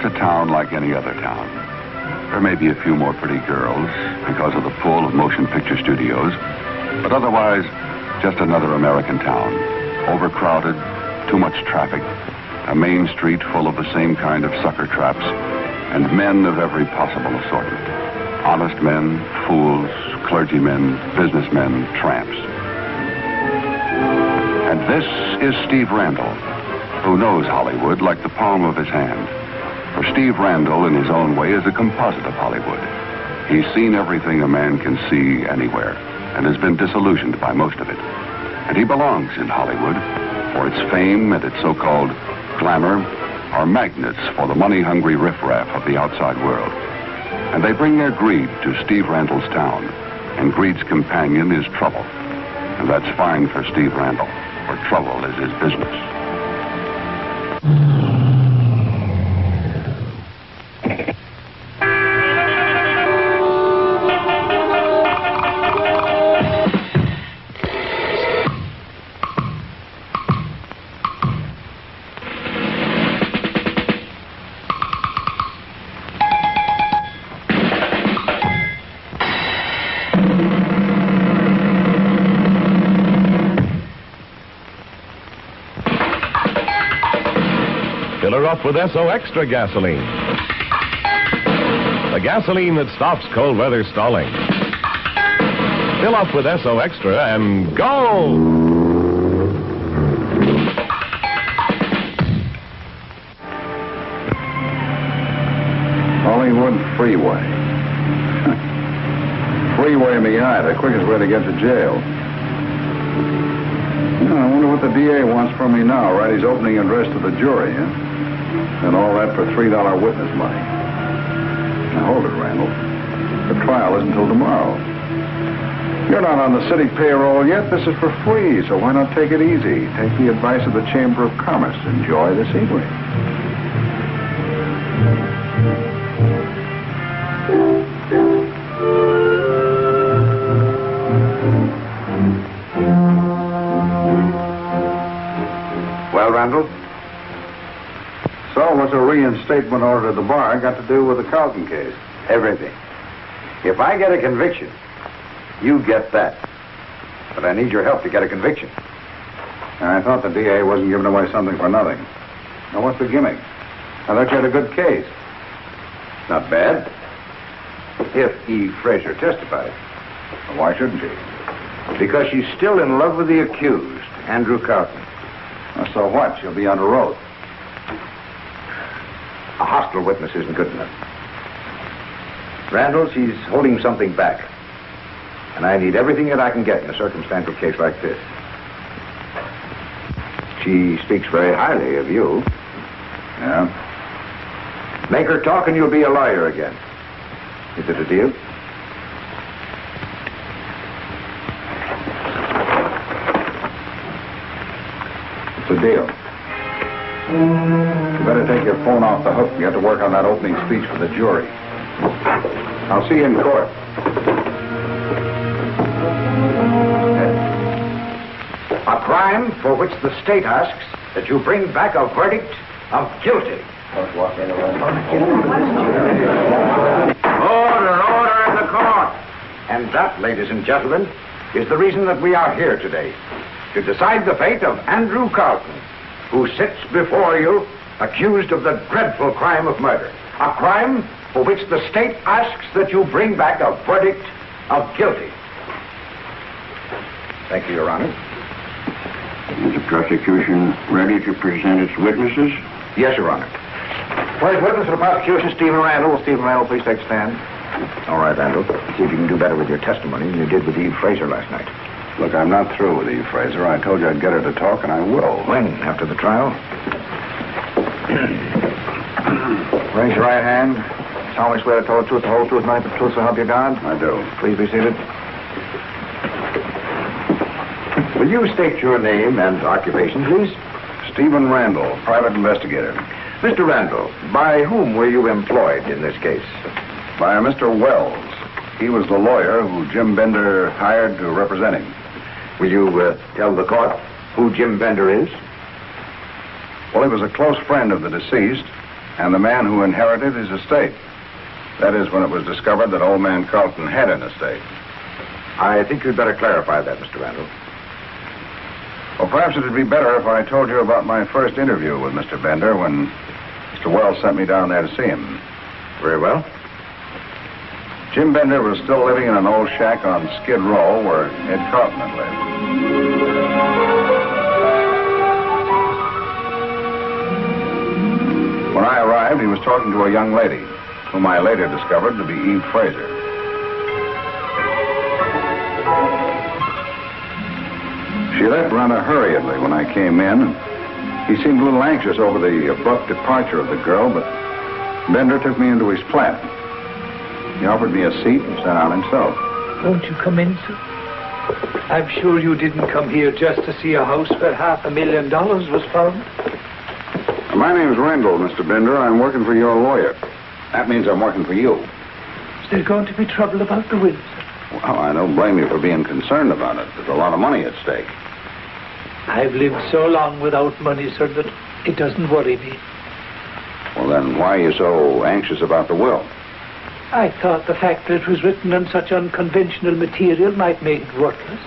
It's a town like any other town. There may be a few more pretty girls because of the pull of motion picture studios, but otherwise, just another American town. Overcrowded, too much traffic, a main street full of the same kind of sucker traps, and men of every possible assortment. Honest men, fools, clergymen, businessmen, tramps. And this is Steve Randall, who knows Hollywood like the palm of his hand. For Steve Randall, in his own way, is a composite of Hollywood. He's seen everything a man can see anywhere, and has been disillusioned by most of it. And he belongs in Hollywood, for its fame and its so-called glamour are magnets for the money-hungry riffraff of the outside world. And they bring their greed to Steve Randall's town, and greed's companion is trouble. And that's fine for Steve Randall, for trouble is his business. Up with S.O. Extra gasoline. The gasoline that stops cold weather stalling. Fill up with S.O. Extra and go! Hollywood Freeway. Freeway in the eye, the quickest way to get to jail. I wonder what the DA wants from me now. Write his opening address to the jury, huh? And all that for $3 witness money. Now, hold it, Randall. The trial isn't until tomorrow. You're not on the city payroll yet. This is for free, so why not take it easy? Take the advice of the Chamber of Commerce. Enjoy this evening. Well, Randall? So, what's a reinstatement order to the bar got to do with the Carleton case? Everything. If I get a conviction, you get that. But I need your help to get a conviction. I thought the DA wasn't giving away something for nothing. Now, what's the gimmick? I thought you had a good case. Not bad. If Eve Fraser testifies. Well, why shouldn't she? Because she's still in love with the accused, Andrew Carleton. Well, so what? She'll be under oath. A hostile witness isn't good enough. Randall, she's holding something back. And I need everything that I can get in a circumstantial case like this. She speaks very highly of you. Yeah? Make her talk and you'll be a lawyer again. Is it a deal? It's a deal. You better take your phone off the hook. You have to work on that opening speech for the jury. I'll see you in court. A crime for which the state asks that you bring back a verdict of guilty. Order in the court. And that, ladies and gentlemen, is the reason that we are here today. To decide the fate of Andrew Carleton, who sits before you accused of the dreadful crime of murder. A crime for which the state asks that you bring back a verdict of guilty. Thank you, Your Honor. Is the prosecution ready to present its witnesses? Yes, Your Honor. First witness for the prosecution, Stephen Randall. Will Stephen Randall please take a stand? All right, Randall. See if you can do better with your testimony than you did with Eve Fraser last night. Look, I'm not through with Eve Fraser. I told you I'd get her to talk, and I will. When? After the trial? Raise your right hand. Solemnly swear to tell the truth, the whole truth, nothing but the truth, so help you God? I do. Please be seated. Will you state your name and occupation, please? Stephen Randall, private investigator. Mr. Randall, by whom were you employed in this case? By Mr. Wells. He was the lawyer who Jim Bender hired to represent him. Will you tell the court who Jim Bender is? Well, he was a close friend of the deceased. and the man who inherited his estate. That is, when it was discovered that old man Carleton had an estate. I think you'd better clarify that, Mr. Randall. Well, perhaps it'd be better if I told you about my first interview with Mr. Bender when Mr. Wells sent me down there to see him. Very well. Jim Bender was still living in an old shack on Skid Row where Ed Carleton had lived. When I arrived, he was talking to a young lady, whom I later discovered to be Eve Fraser. She left rather hurriedly when I came in. He seemed a little anxious over the abrupt departure of the girl, but Bender took me into his flat. He offered me a seat and sat down himself. Won't you come in, sir? I'm sure you didn't come here just to see a house where $500,000 was found. My name's Randall, Mr. Bender. I'm working for your lawyer. That means I'm working for you. Is there going to be trouble about the will, sir? Well, I don't blame you for being concerned about it. There's a lot of money at stake. I've lived so long without money, sir, that it doesn't worry me. Well, then why are you so anxious about the will? I thought the fact that it was written on such unconventional material might make it worthless.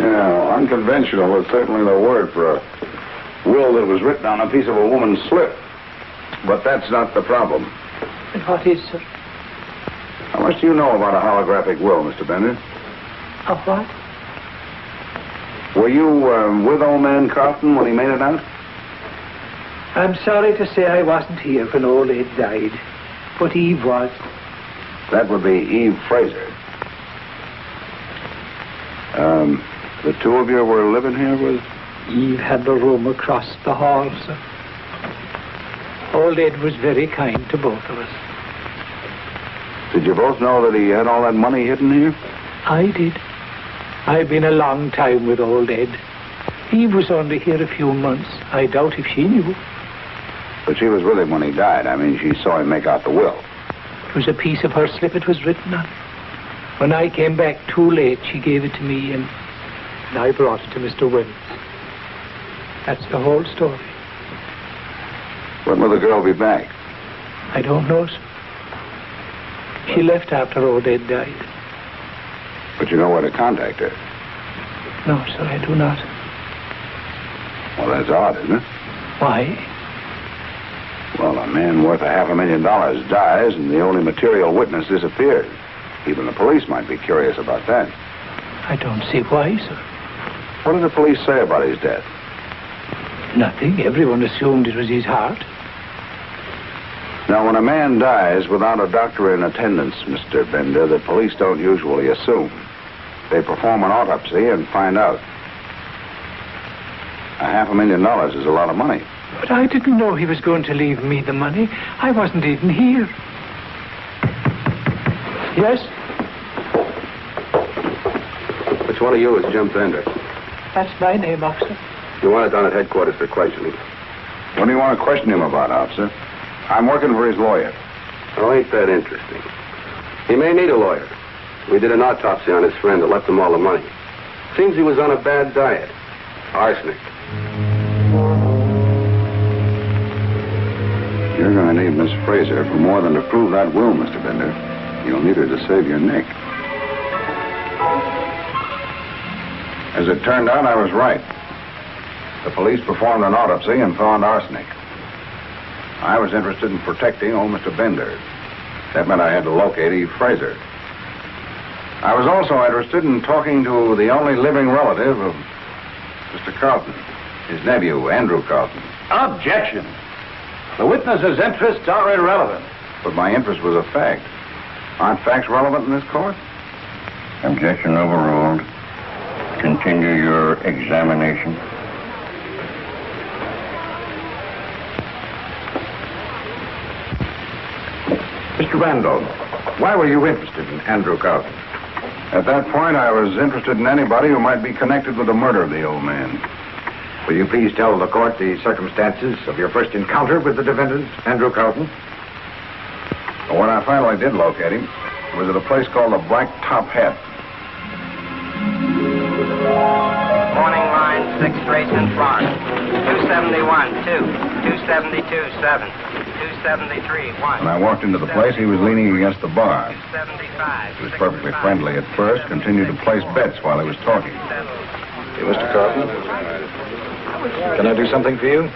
Yeah, unconventional is certainly the word for a will that was written on a piece of a woman's slip. But that's not the problem. And what is, sir? How much do you know about a holographic will, Mr. Bender? Of what? Were you with old man Carleton when he made it out? I'm sorry to say I wasn't here when old Ed died, but Eve was. That would be Eve Fraser. The two of you were living here with? Eve had the room across the hall, sir. Old Ed was very kind to both of us. Did you both know that he had all that money hidden here? I did. I've been a long time with old Ed. Eve was only here a few months. I doubt if she knew. But she was with him when he died. I mean, she saw him make out the will. It was a piece of her slip it was written on. When I came back too late, she gave it to me, and I brought it to Mr. Wells. That's the whole story. When will the girl be back? I don't know, sir. She left after old Ed died. But you know where to contact her? No, sir, I do not. Well, that's odd, isn't it? Why? Well, a man worth $500,000 dies, and the only material witness disappears. Even the police might be curious about that. I don't see why, sir. What did the police say about his death? Nothing. Everyone assumed it was his heart. Now, when a man dies without a doctor in attendance, Mr. Bender, the police don't usually assume. They perform an autopsy and find out. $500,000 is a lot of money. But I didn't know he was going to leave me the money. I wasn't even here. Yes? Which one of you is Jim Bender? That's my name, officer. You want it down at headquarters for questioning. What do you want to question him about, officer? I'm working for his lawyer. Oh, ain't that interesting? He may need a lawyer. We did an autopsy on his friend that left him all the money. Seems he was on a bad diet. Arsenic. You're going to need Miss Fraser for more than to prove that will, Mr. Bender. You'll need her to save your neck. As it turned out, I was right. The police performed an autopsy and found arsenic. I was interested in protecting old Mr. Bender. That meant I had to locate Eve Fraser. I was also interested in talking to the only living relative of Mr. Carleton, his nephew, Andrew Carleton. Objection. The witness's interests are irrelevant. But my interest was a fact. Aren't facts relevant in this court? Objection overruled. Continue your examination. Mr. Randall, why were you interested in Andrew Carleton? At that point, I was interested in anybody who might be connected with the murder of the old man. Will you please tell the court the circumstances of your first encounter with the defendant, Andrew Carleton? But when I finally did locate him, it was at a place called the Black Top Hat. Morning line 6 race in front. 271, 2. 272, 7. 273, 1. When I walked into the place, he was leaning against the bar. 275. He was perfectly friendly at first, continued to place bets while he was talking. Hey, Mr. Carleton, can I do something for you?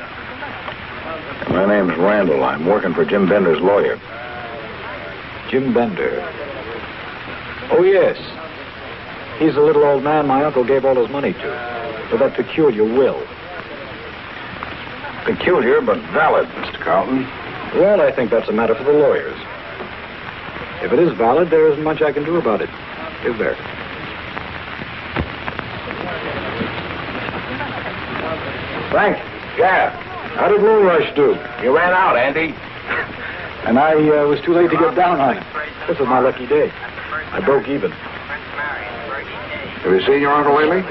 My name's Randall. I'm working for Jim Bender's lawyer. Jim Bender. Oh, yes. He's the little old man my uncle gave all his money to, for that peculiar will. Peculiar, but valid, Mr. Carleton. Well, I think that's a matter for the lawyers. If it is valid, there isn't much I can do about it, is there? Frank? Yeah. How did Moon Rush do? You ran out, Andy. And I was too late to get down on it. This was my lucky day. I broke even. Have you seen your uncle lately?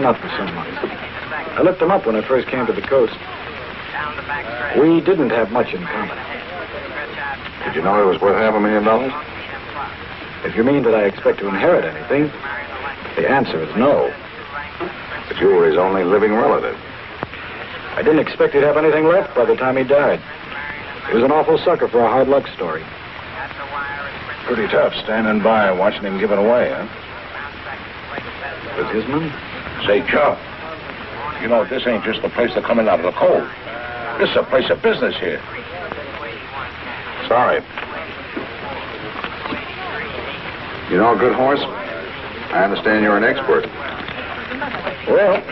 Not for some months. I looked him up when I first came to the coast. We didn't have much in common. Did you know it was worth $500,000? If you mean that I expect to inherit anything, the answer is no. But you were his only living relative. I didn't expect he'd have anything left by the time he died. He was an awful sucker for a hard luck story. Pretty tough standing by and watching him give it away, huh? Was his money? Say, Chum, you know, this ain't just a place to come in out of the cold. This is a place of business here. Sorry. You know a good horse? I understand you're an expert. Well,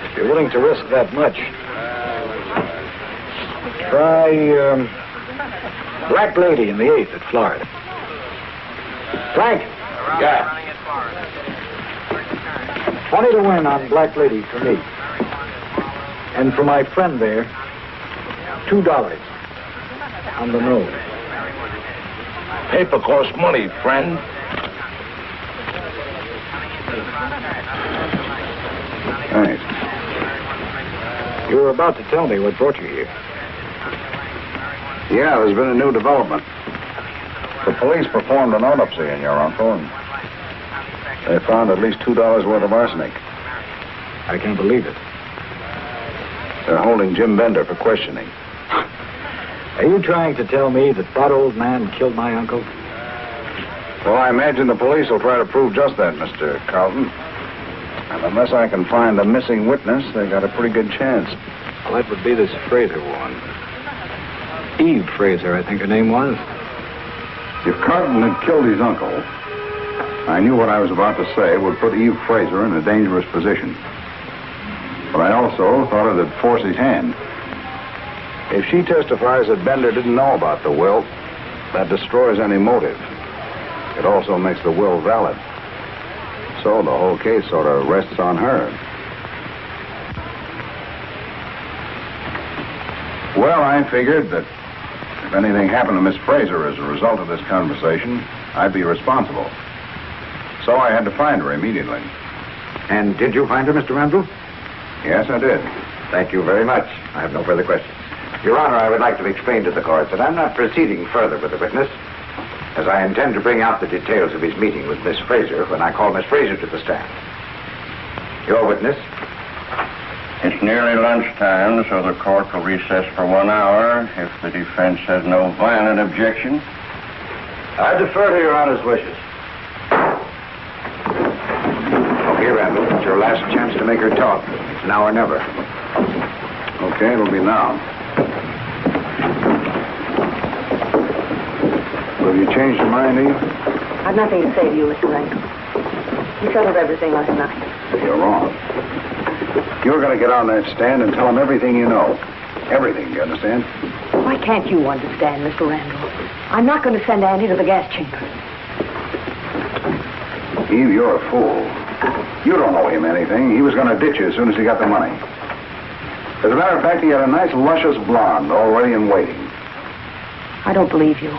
if you're willing to risk that much, try Black Lady in the 8th at Florida. Frank? Yeah. 20 to win on Black Lady for me. And for my friend there, $2 on the nose. Paper costs money, friend. Thanks. You were about to tell me what brought you here. Yeah, there's been a new development. The police performed an autopsy on your uncle, and they found at least $2 worth of arsenic. I can't believe it. They're holding Jim Bender for questioning. Are you trying to tell me that that old man killed my uncle? Well, I imagine the police will try to prove just that, Mr. Carleton. And unless I can find the missing witness, they got a pretty good chance. Well, that would be this Fraser woman. Eve Fraser, I think her name was. If Carleton had killed his uncle, I knew what I was about to say would put Eve Fraser in a dangerous position. But I also thought it would force his hand. If she testifies that Bender didn't know about the will, that destroys any motive. It also makes the will valid. So the whole case sort of rests on her. Well, I figured that if anything happened to Miss Fraser as a result of this conversation, I'd be responsible. So I had to find her immediately. And did you find her, Mr. Randall? Yes, I did. Thank you very much. I have no further questions. Your Honor, I would like to explain to the court that I'm not proceeding further with the witness, as I intend to bring out the details of his meeting with Miss Fraser when I call Miss Fraser to the stand. Your witness? It's nearly lunchtime, so the court will recess for 1 hour if the defense has no violent objection. I defer to Your Honor's wishes. Okay, Randall, it's your last chance to make her talk. It's now or never. Okay, it'll be now. Have you changed your mind, Eve? I've nothing to say to you, Mr. Randall. You settled everything last night. You're wrong. You're going to get on that stand and tell them everything you know. Everything, you understand? Why can't you understand, Mr. Randall? I'm not going to send Andy to the gas chamber. Eve, you're a fool. You don't owe him anything. He was going to ditch you as soon as he got the money. As a matter of fact, he had a nice, luscious blonde already in waiting. I don't believe you.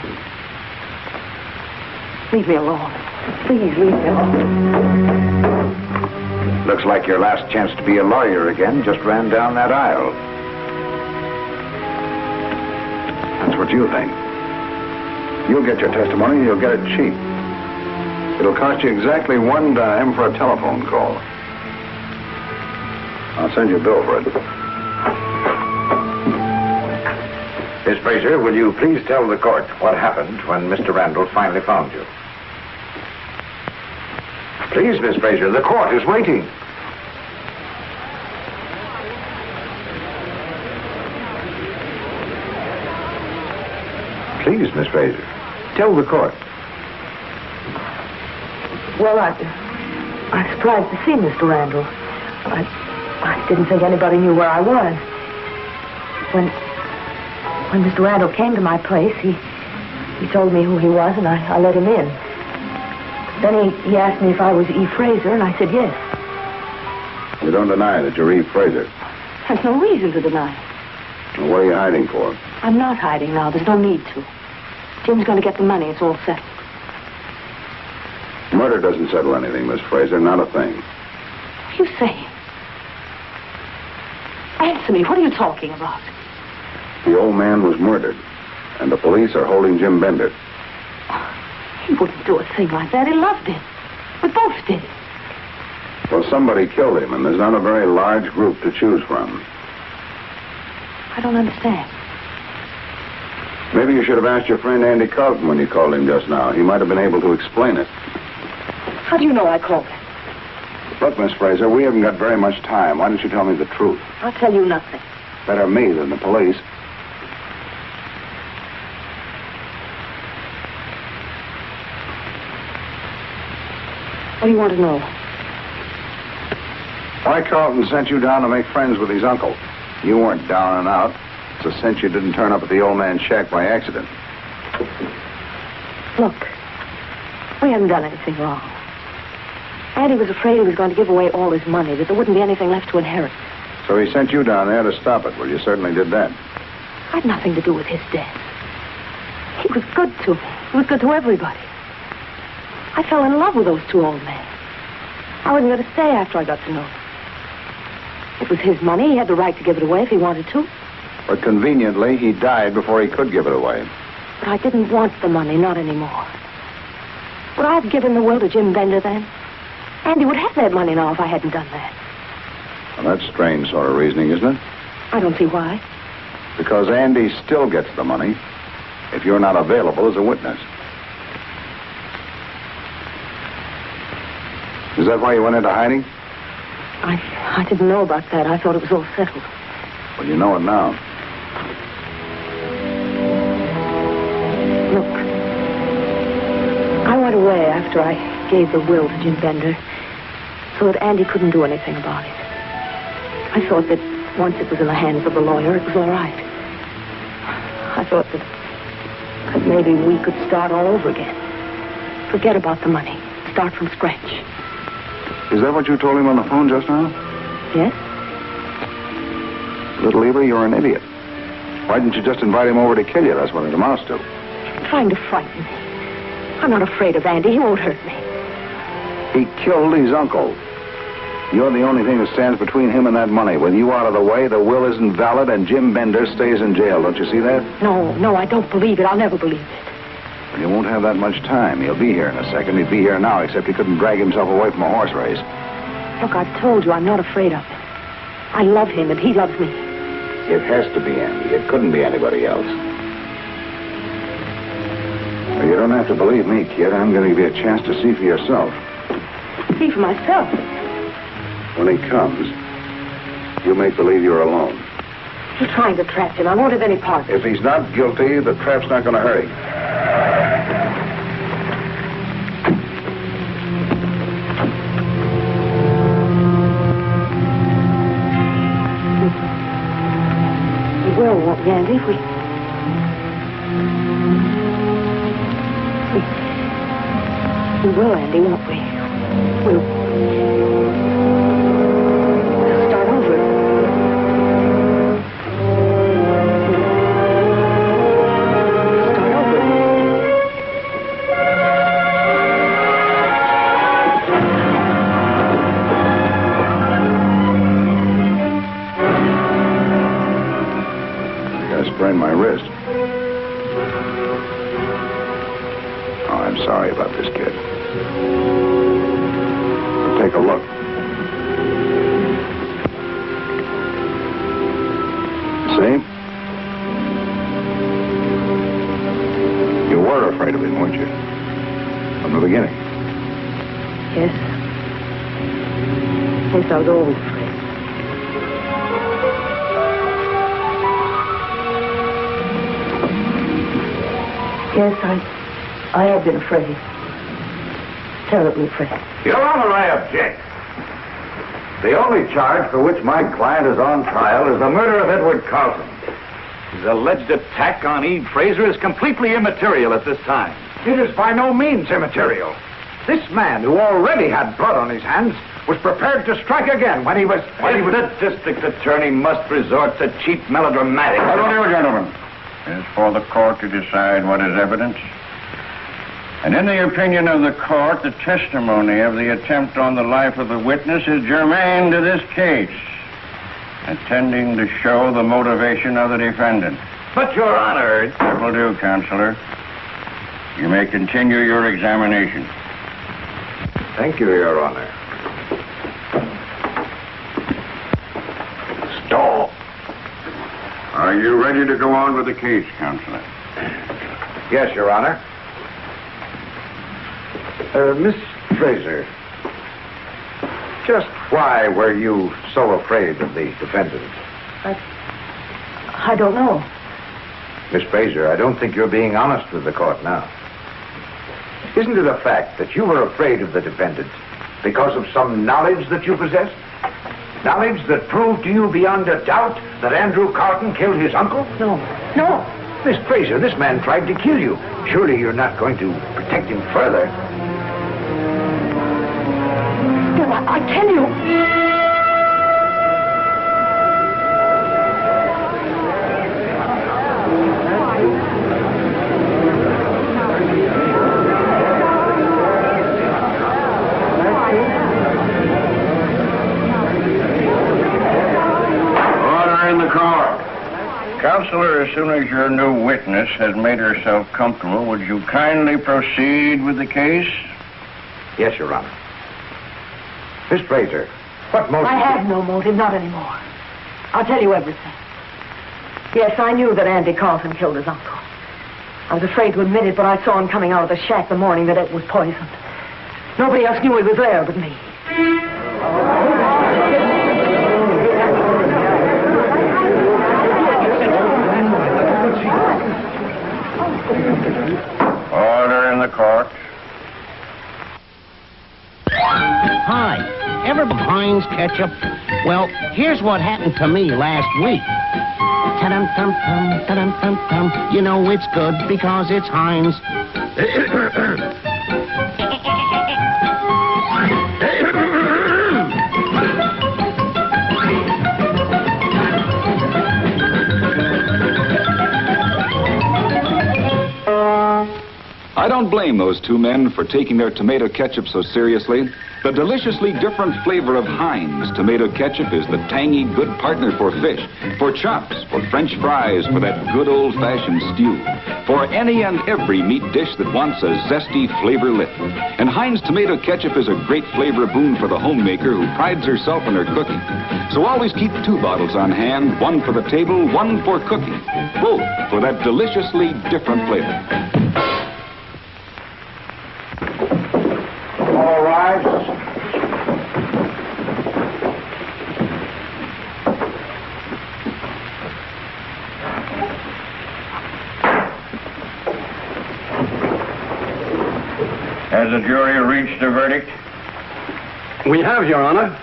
Leave me alone. Please, leave me alone. Looks like your last chance to be a lawyer again just ran down that aisle. That's what you think. You'll get your testimony, you'll get it cheap. It'll cost you exactly 1 dime for a telephone call. I'll send you a bill for it. Fraser, will you please tell the court what happened when Mr. Randall finally found you? Please, Miss Fraser, the court is waiting. Please, Miss Fraser, tell the court. Well, I'm surprised to see Mr. Randall. I didn't think anybody knew where I was. When Mr. Randall came to my place, he told me who he was, and I let him in. Then he asked me if I was E. Fraser, and I said yes. You don't deny that you're E. Fraser? There's no reason to deny it. Well, what are you hiding for? I'm not hiding now. There's no need to. Jim's going to get the money. It's all settled. Murder doesn't settle anything, Miss Fraser. Not a thing. What are you saying? Answer me. What are you talking about? The old man was murdered, and the police are holding Jim Bender. He wouldn't do a thing like that. He loved him. We both did. Well, somebody killed him, and there's not a very large group to choose from. I don't understand. Maybe you should have asked your friend Andy Carleton when you called him just now. He might have been able to explain it. How do you know I called him? Look, Miss Fraser, we haven't got very much time. Why don't you tell me the truth? I'll tell you nothing. Better me than the police. What do you want to know? Why Carleton sent you down to make friends with his uncle? You weren't down and out. It's a cinch you didn't turn up at the old man's shack by accident. Look, we haven't done anything wrong. Andy was afraid he was going to give away all his money, that there wouldn't be anything left to inherit. So he sent you down there to stop it. Well, you certainly did that. I had nothing to do with his death. He was good to me. He was good to everybody. I fell in love with those two old men. I wasn't going to stay after I got to know them. It was his money. He had the right to give it away if he wanted to. But conveniently, he died before he could give it away. But I didn't want the money, not anymore. Would I have given the will to Jim Bender then? Andy would have that money now if I hadn't done that. Well, that's strange sort of reasoning, isn't it? I don't see why. Because Andy still gets the money if you're not available as a witness. Is that why you went into hiding? I didn't know about that. I thought it was all settled. Well, you know it now. Look, I went away after I gave the will to Jim Bender so that Andy couldn't do anything about it. I thought that once it was in the hands of the lawyer, it was all right. I thought that maybe we could start all over again. Forget about the money. Start from scratch. Is that what you told him on the phone just now? Yes. Little Eva, you're an idiot. Why didn't you just invite him over to kill you? That's what it amounts to. Trying to frighten me. I'm not afraid of Andy. He won't hurt me. He killed his uncle. You're the only thing that stands between him and that money. With you out of the way, the will isn't valid, and Jim Bender stays in jail. Don't you see that? No, I don't believe it. I'll never believe it. Well, you won't have that much time. He'll be here in a second. He'd be here now, except he couldn't drag himself away from a horse race. Look, I've told you I'm not afraid of him. I love him, and he loves me. It has to be Andy. It couldn't be anybody else. Well, you don't have to believe me, kid. I'm going to give you a chance to see for yourself. See for myself? When he comes, you make believe you're alone. You're trying to trap him. I won't have any part. If he's not guilty, the trap's not going to hurt him. We will, won't we, Andy? We will, Andy, won't we? We'll start over. Sprained my wrist. Oh, I'm sorry about this, kid. But take a look. See? From the beginning. Yes. Yes, I was always afraid. Yes, I have been afraid. Terribly afraid. Your Honor, I object. The only charge for which my client is on trial is the murder of Edward Carleton. His alleged attack on Eve Fraser is completely immaterial at this time. It is by no means immaterial. This man, who already had blood on his hands, was prepared to strike again when he was... The district attorney must resort to cheap melodramatic... What will you, gentlemen? It is for the court to decide what is evidence. And in the opinion of the court, the testimony of the attempt on the life of the witness is germane to this case, intending to show the motivation of the defendant. But, Your Honor... That will do, Counselor. You may continue your examination. Thank you, Your Honor. Stall. Are you ready to go on with the case, Counselor? Yes, Your Honor. Miss Fraser, just why were you so afraid of the defendant? I don't know. Miss Fraser, I don't think you're being honest with the court now. Isn't it a fact that you were afraid of the defendant because of some knowledge that you possessed? Knowledge that proved to you beyond a doubt that Andrew Carleton killed his uncle? No. Miss Fraser, this man tried to kill you. Surely you're not going to protect him further. No, I tell you... Counselor, as soon as your new witness has made herself comfortable, would you kindly proceed with the case? Yes, Your Honor. Miss Fraser, what motive... I have no motive, not anymore. I'll tell you everything. Yes, I knew that Andy Carleton killed his uncle. I was afraid to admit it, but I saw him coming out of the shack the morning that it was poisoned. Nobody else knew he was there but me. Order in the court. Hi. Ever Heinz ketchup? Well, here's what happened to me last week. Ta-dum-tum-tum, ta-dum-tum-tum. You know it's good because it's Heinz. I don't blame those two men for taking their tomato ketchup so seriously. The deliciously different flavor of Heinz tomato ketchup is the tangy, good partner for fish, for chops, for French fries, for that good old-fashioned stew, for any and every meat dish that wants a zesty flavor lift. And Heinz tomato ketchup is a great flavor boon for the homemaker who prides herself on her cooking. So always keep 2 bottles on hand, 1 for the table, 1 for cooking, both for that deliciously different flavor. All right. Has the jury reached a verdict? We have, Your Honor.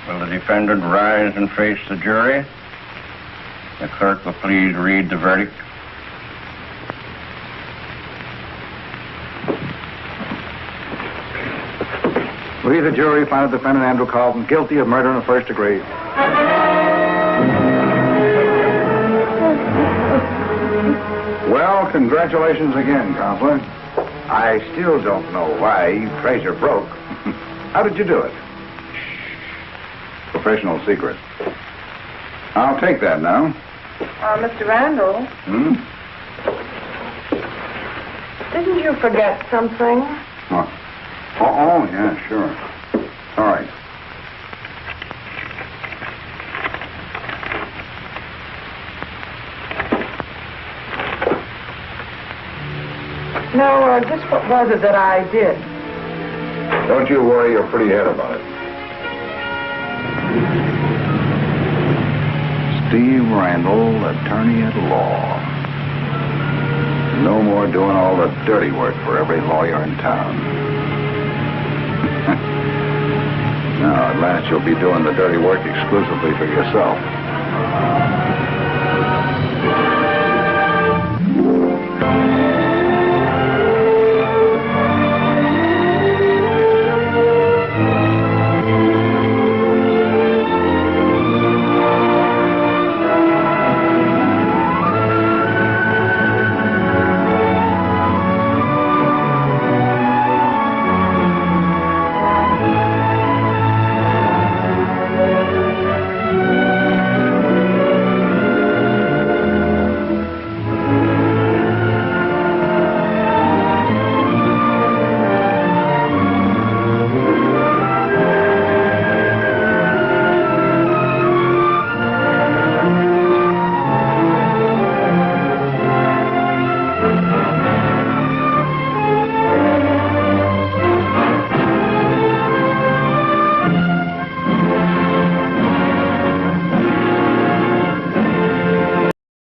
Will the defendant rise and face the jury? The clerk will please read the verdict. We, the jury, find the defendant Andrew Carleton guilty of murder in the first degree. Well, congratulations again, Counselor. I still don't know why Fraser broke. How did you do it? Professional secret. I'll take that now. Mr. Randall, didn't you forget something? What? Oh, yeah, sure. All right. No, just what was it that I did? Don't you worry your pretty head about it. Steve Randall, attorney at law. No more doing all the dirty work for every lawyer in town. Now, at last you'll be doing the dirty work exclusively for yourself.